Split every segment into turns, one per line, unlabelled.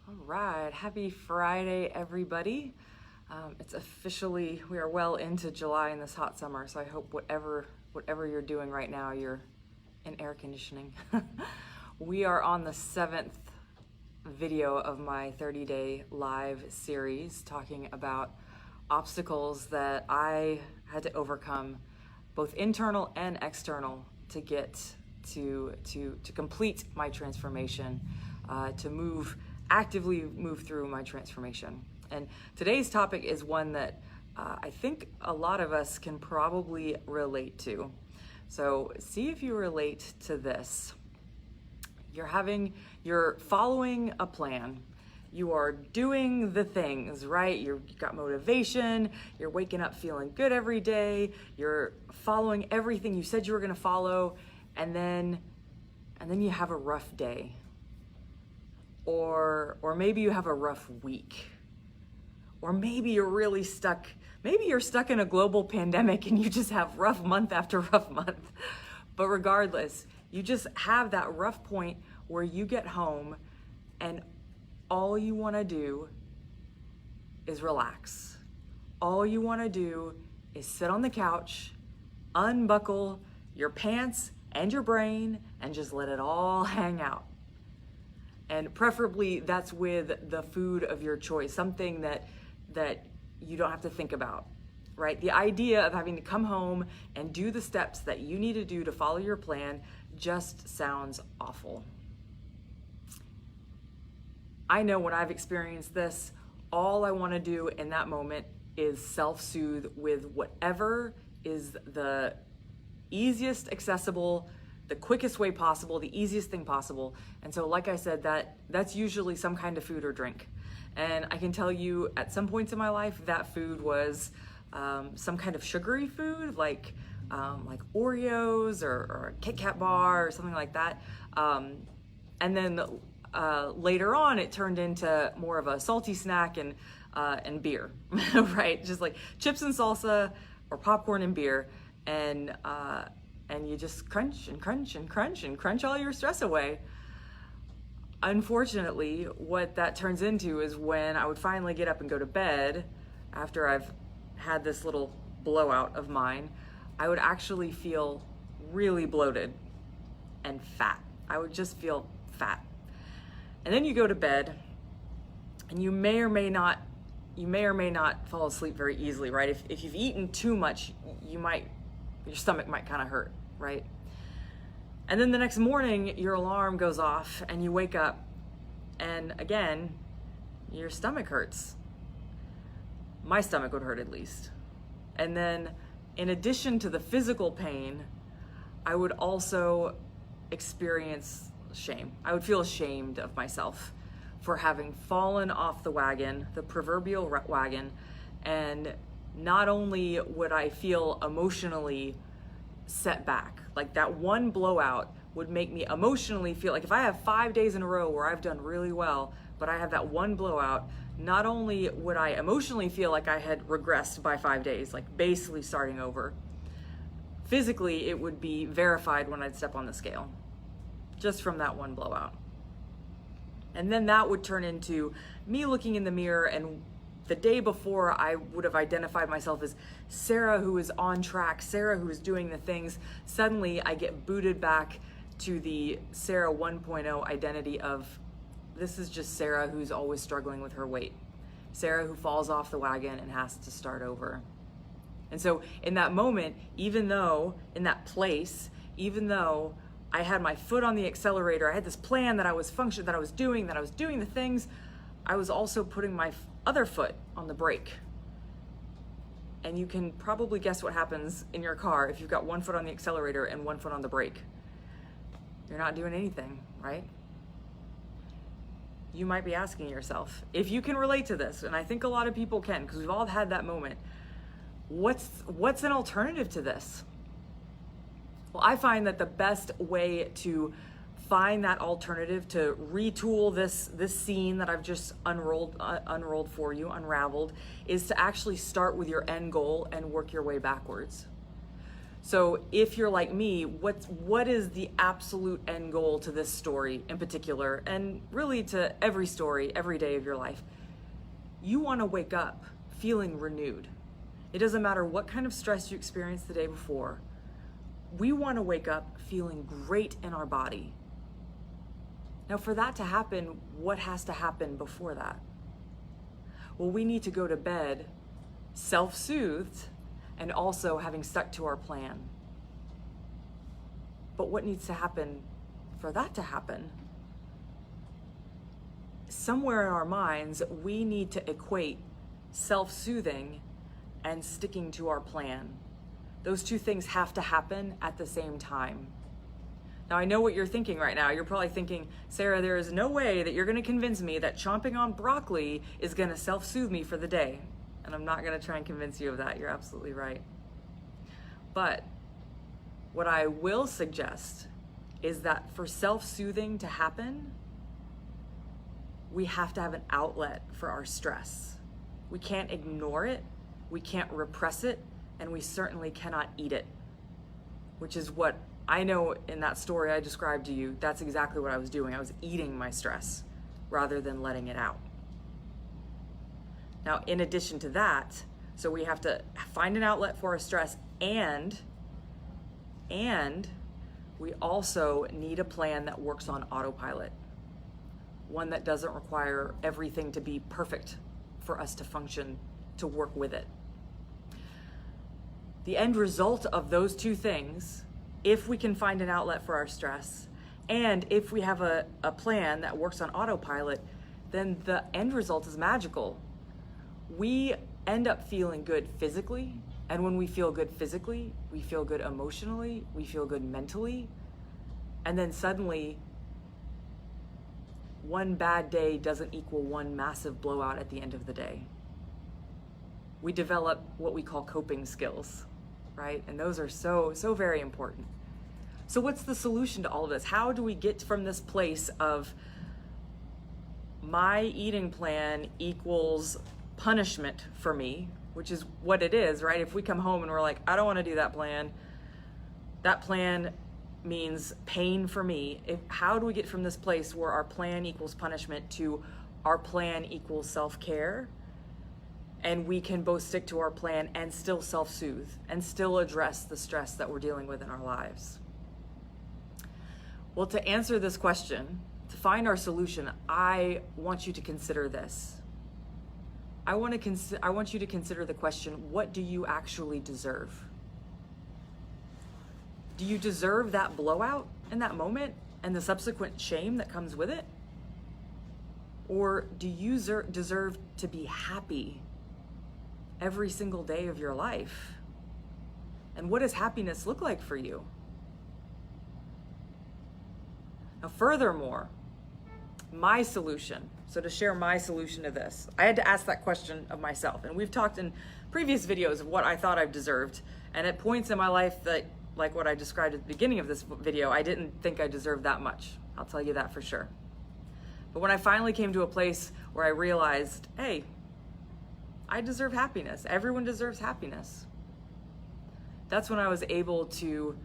All right, happy Friday, everybody. It's officially, we are well into July in this hot summer, so I hope whatever you're doing right now, you're in air conditioning. We are on the 7th video of my 30-day live series talking about obstacles that I had to overcome, both internal and external, to get to complete my transformation, to actively move through my transformation. And today's topic is one that I think a lot of us can probably relate to. So see if you relate to this. You're following a plan. You are doing the things, right? You've got motivation, you're waking up feeling good every day, you're following everything you said you were gonna follow, and then you have a rough day. Or maybe you have a rough week. Or maybe you're really stuck. Maybe you're stuck in a global pandemic and you just have rough month after rough month. But regardless, you just have that rough point where you get home and all you want to do is relax. All you want to do is sit on the couch, unbuckle your pants and your brain, and just let it all hang out. And preferably that's with the food of your choice, something that you don't have to think about, right? The idea of having to come home and do the steps that you need to do to follow your plan just sounds awful. I know when I've experienced this, all I want to do in that moment is self-soothe with whatever is the easiest accessible, the quickest way possible, the easiest thing possible. And so, like I said, that's usually some kind of food or drink. And I can tell you at some points in my life, that food was some kind of sugary food, like Oreos or a Kit Kat bar or something like that. And then later on, it turned into more of a salty snack and beer, right? Just like chips and salsa or popcorn and beer. And you just crunch and crunch and crunch and crunch all your stress away. Unfortunately, what that turns into is when I would finally get up and go to bed after I've had this little blowout of mine, I would actually feel really bloated and fat. I would just feel fat. And then you go to bed and you may or may not fall asleep very easily, right? If you've eaten too much, your stomach might kind of hurt, right? And then the next morning, your alarm goes off and you wake up and again, your stomach hurts. My stomach would hurt at least. And then in addition to the physical pain, I would also experience shame. I would feel ashamed of myself for having fallen off the wagon, the proverbial wagon, and not only would I feel emotionally set back, like that one blowout would make me emotionally feel like if I have 5 days in a row where I've done really well, but I have that one blowout, not only would I emotionally feel like I had regressed by 5 days, like basically starting over, physically it would be verified when I'd step on the scale, just from that one blowout. And then that would turn into me looking in the mirror, and the day before I would have identified myself as Sarah who is on track, Sarah who is doing the things. Suddenly I get booted back to the Sarah 1.0 identity of this is just Sarah who's always struggling with her weight. Sarah who falls off the wagon and has to start over. And so in that moment, even though I had my foot on the accelerator, I had this plan that I was doing the things, I was also putting my other foot on the brake. And you can probably guess what happens in your car if you've got one foot on the accelerator and one foot on the brake. You're not doing anything, right? You might be asking yourself, if you can relate to this, and I think a lot of people can, because we've all had that moment, what's an alternative to this? Well, I find that the best way to find that alternative, to retool this scene that I've just unrolled for you, unraveled, is to actually start with your end goal and work your way backwards. So if you're like me, what is the absolute end goal to this story in particular, and really to every story, every day of your life? You want to wake up feeling renewed. It doesn't matter what kind of stress you experienced the day before. We want to wake up feeling great in our body. Now, for that to happen, what has to happen before that? Well, we need to go to bed self-soothed and also having stuck to our plan. But what needs to happen for that to happen? Somewhere in our minds, we need to equate self-soothing and sticking to our plan. Those two things have to happen at the same time. Now, I know what you're thinking right now. You're probably thinking, Sarah, there is no way that you're going to convince me that chomping on broccoli is going to self-soothe me for the day. And I'm not going to try and convince you of that. You're absolutely right. But what I will suggest is that for self-soothing to happen, we have to have an outlet for our stress. We can't ignore it, we can't repress it, and we certainly cannot eat it, which is what I know in that story I described to you. That's exactly what I was doing. I was eating my stress rather than letting it out. Now, in addition to that, so we have to find an outlet for our stress, and we also need a plan that works on autopilot. One that doesn't require everything to be perfect for us to function, to work with it. The end result of those two things, if we can find an outlet for our stress, and if we have a plan that works on autopilot, then the end result is magical. We end up feeling good physically, and when we feel good physically, we feel good emotionally, we feel good mentally, and then suddenly, one bad day doesn't equal one massive blowout at the end of the day. We develop what we call coping skills, right? And those are so very important. So what's the solution to all of this? How do we get from this place of my eating plan equals punishment for me, which is what it is, right? If we come home and we're like, I don't want to do that plan means pain for me. How do we get from this place where our plan equals punishment to our plan equals self-care, and we can both stick to our plan and still self-soothe and still address the stress that we're dealing with in our lives? Well, to answer this question, to find our solution, I want you to consider this. I want you to consider the question, what do you actually deserve? Do you deserve that blowout in that moment and the subsequent shame that comes with it? Or do you deserve to be happy every single day of your life? And what does happiness look like for you? Now, furthermore, my solution, so to share my solution to this, I had to ask that question of myself. And we've talked in previous videos of what I thought I've deserved. And at points in my life that, like what I described at the beginning of this video, I didn't think I deserved that much. I'll tell you that for sure. But when I finally came to a place where I realized, hey, I deserve happiness. Everyone deserves happiness. That's when I was able to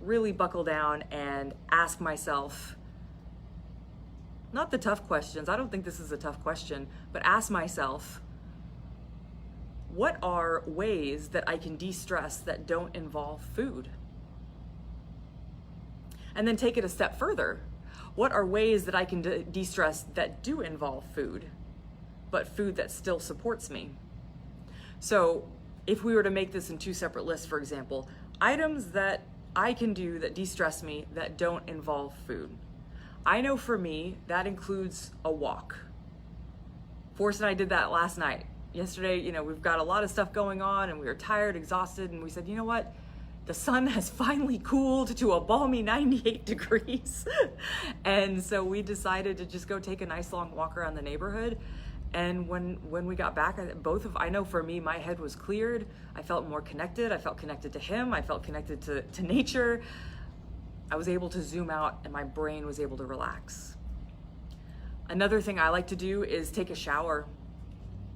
really buckle down and ask myself, not the tough questions, I don't think this is a tough question, but ask myself, what are ways that I can de-stress that don't involve food? And then take it a step further. What are ways that I can de-stress that do involve food, but food that still supports me? So if we were to make this in two separate lists, for example, items that I can do that de-stress me that don't involve food. I know for me, that includes a walk. Forrest and I did that last night. Yesterday, we've got a lot of stuff going on and we were tired, exhausted, and we said, you know what? The sun has finally cooled to a balmy 98 degrees. And so we decided to just go take a nice long walk around the neighborhood. And when we got back, I know for me, my head was cleared. I felt more connected. I felt connected to him. I felt connected to nature. I was able to zoom out and my brain was able to relax. Another thing I like to do is take a shower.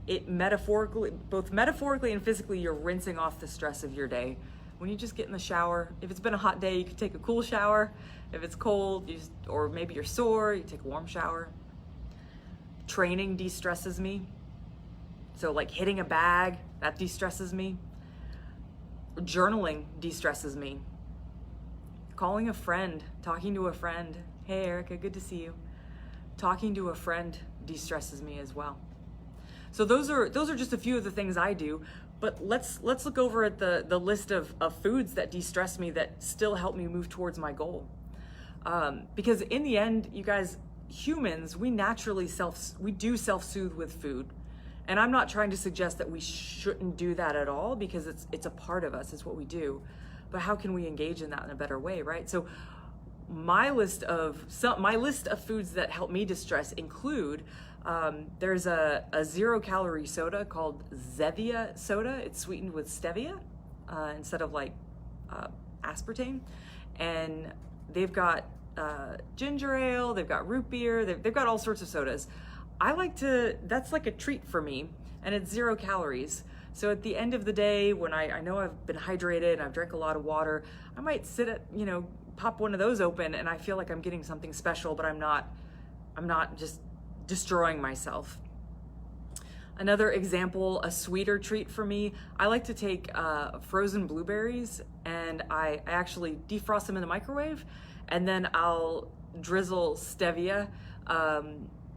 Both metaphorically and physically, you're rinsing off the stress of your day when you just get in the shower. If it's been a hot day, you can take a cool shower. If it's cold, or maybe you're sore, you take a warm shower. Training de-stresses me. So like hitting a bag, that de-stresses me. Journaling de-stresses me. Calling a friend, talking to a friend. Hey Erica, good to see you. Talking to a friend de-stresses me as well. So those are just a few of the things I do, but let's look over at the list of foods that de-stress me that still help me move towards my goal. Because in the end, you guys, humans, we naturally self-soothe with food. And I'm not trying to suggest that we shouldn't do that at all, because it's a part of us, it's what we do. But how can we engage in that in a better way, right? So my list of foods that help me distress include, there's a 0-calorie soda called Zevia soda. It's sweetened with stevia instead of like aspartame. And they've got ginger ale, they've got root beer, they've got all sorts of sodas. That's like a treat for me, and it's 0 calories. So at the end of the day, when I know I've been hydrated and I've drank a lot of water, I might pop one of those open and I feel like I'm getting something special, but I'm not just destroying myself. Another example, a sweeter treat for me, I like to take frozen blueberries and I actually defrost them in the microwave, and then I'll drizzle stevia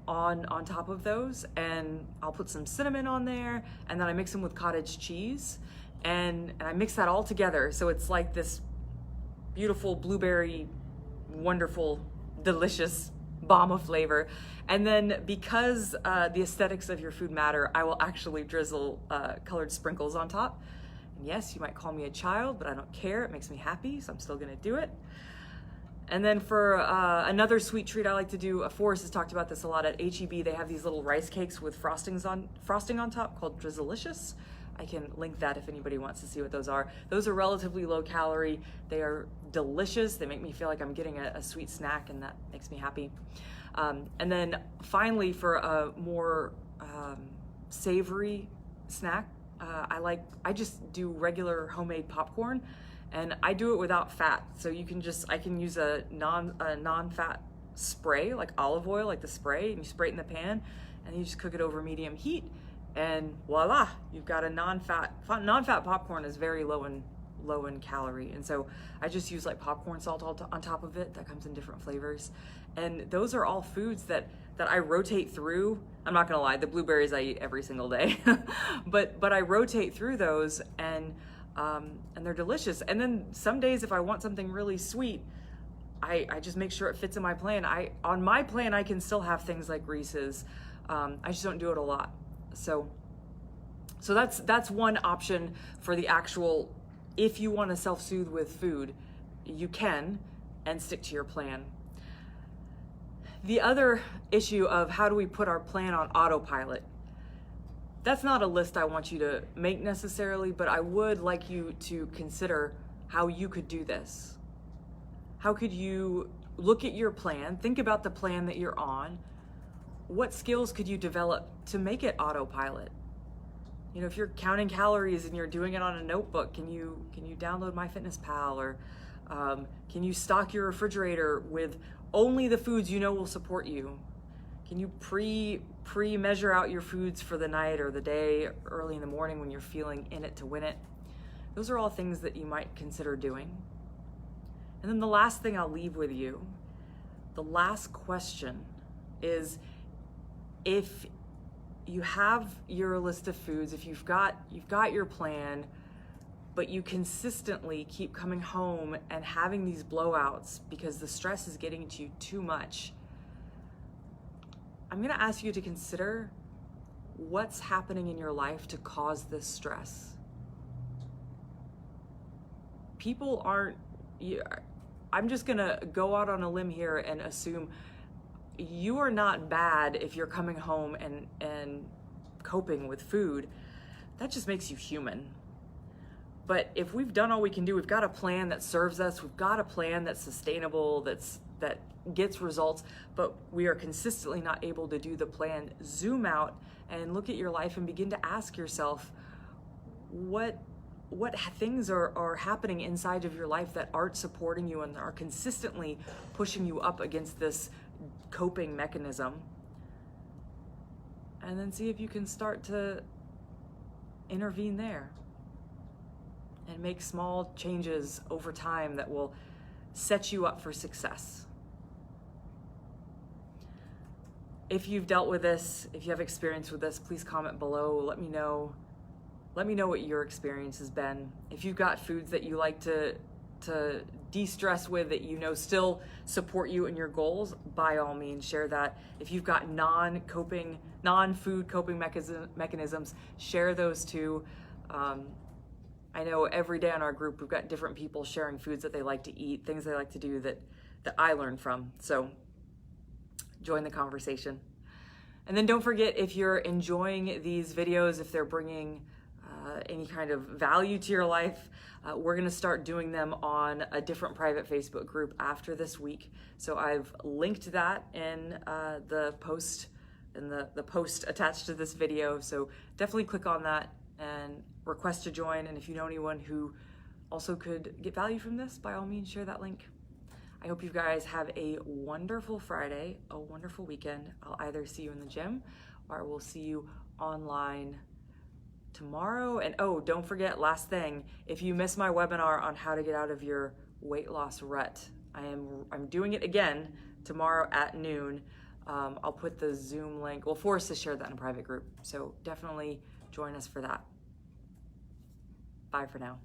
on top of those, and I'll put some cinnamon on there, and then I mix them with cottage cheese, and I mix that all together. So it's like this beautiful blueberry, wonderful, delicious bomb of flavor. And then because the aesthetics of your food matter, I will actually drizzle colored sprinkles on top. And yes, you might call me a child, but I don't care. It makes me happy, so I'm still gonna do it. And then for another sweet treat I like to do, Forrest has talked about this a lot at HEB. They have these little rice cakes with frosting on top called Drizzlicious. I can link that if anybody wants to see what those are. Those are relatively low calorie. They are delicious. They make me feel like I'm getting a sweet snack, and that makes me happy. And then finally, for a more savory snack, I just do regular homemade popcorn. And I do it without fat, so I can use a non-fat spray, like olive oil, like the spray, and you spray it in the pan, and you just cook it over medium heat, and voila, you've got a non-fat popcorn is very low in calorie, and so I just use like popcorn salt on top of it that comes in different flavors, and those are all foods that I rotate through. I'm not gonna lie, the blueberries I eat every single day, but I rotate through those, and they're delicious. And then some days if I want something really sweet, I just make sure it fits in my plan. On my plan, I can still have things like Reese's. I just don't do it a lot. So that's one option for the actual, if you want to self-soothe with food, you can, and stick to your plan. The other issue of how do we put our plan on autopilot, that's not a list I want you to make necessarily, but I would like you to consider how you could do this. How could you look at your plan, think about the plan that you're on, what skills could you develop to make it autopilot? If you're counting calories and you're doing it on a notebook, can you download MyFitnessPal, or can you stock your refrigerator with only the foods you know will support you? Can you pre-measure out your foods for the night or the day early in the morning when you're feeling in it to win it? Those are all things that you might consider doing. And then the last thing I'll leave with you, the last question is, if you have your list of foods, if you've got your plan, but you consistently keep coming home and having these blowouts because the stress is getting to you too much, I'm gonna ask you to consider what's happening in your life to cause this stress. I'm just gonna go out on a limb here and assume you are not bad if you're coming home and coping with food. That just makes you human. But if we've done all we can do, we've got a plan that serves us, we've got a plan that's sustainable, that gets results, but we are consistently not able to do the plan, zoom out and look at your life and begin to ask yourself, what what things are happening inside of your life that aren't supporting you and are consistently pushing you up against this coping mechanism. And then see if you can start to intervene there and make small changes over time that will set you up for success. If you've dealt with this, if you have experience with this, please comment below. Let me know what your experience has been. If you've got foods that you like to de-stress with that you know still support you in your goals, by all means share that. If you've got non-food coping mechanisms, share those too. I know every day on our group we've got different people sharing foods that they like to eat, things they like to do that I learn from. So join the conversation. And then don't forget, if you're enjoying these videos, if they're bringing any kind of value to your life, we're going to start doing them on a different private Facebook group after this week. So I've linked that in the post attached to this video. So definitely click on that and request to join. And if you know anyone who also could get value from this, by all means share that link. I hope you guys have a wonderful Friday, a wonderful weekend. I'll either see you in the gym or I will see you online tomorrow. And oh, don't forget, last thing, if you missed my webinar on how to get out of your weight loss rut, I'm doing it again tomorrow at noon. I'll put the Zoom link. We'll force to share that in a private group. So definitely join us for that. Bye for now.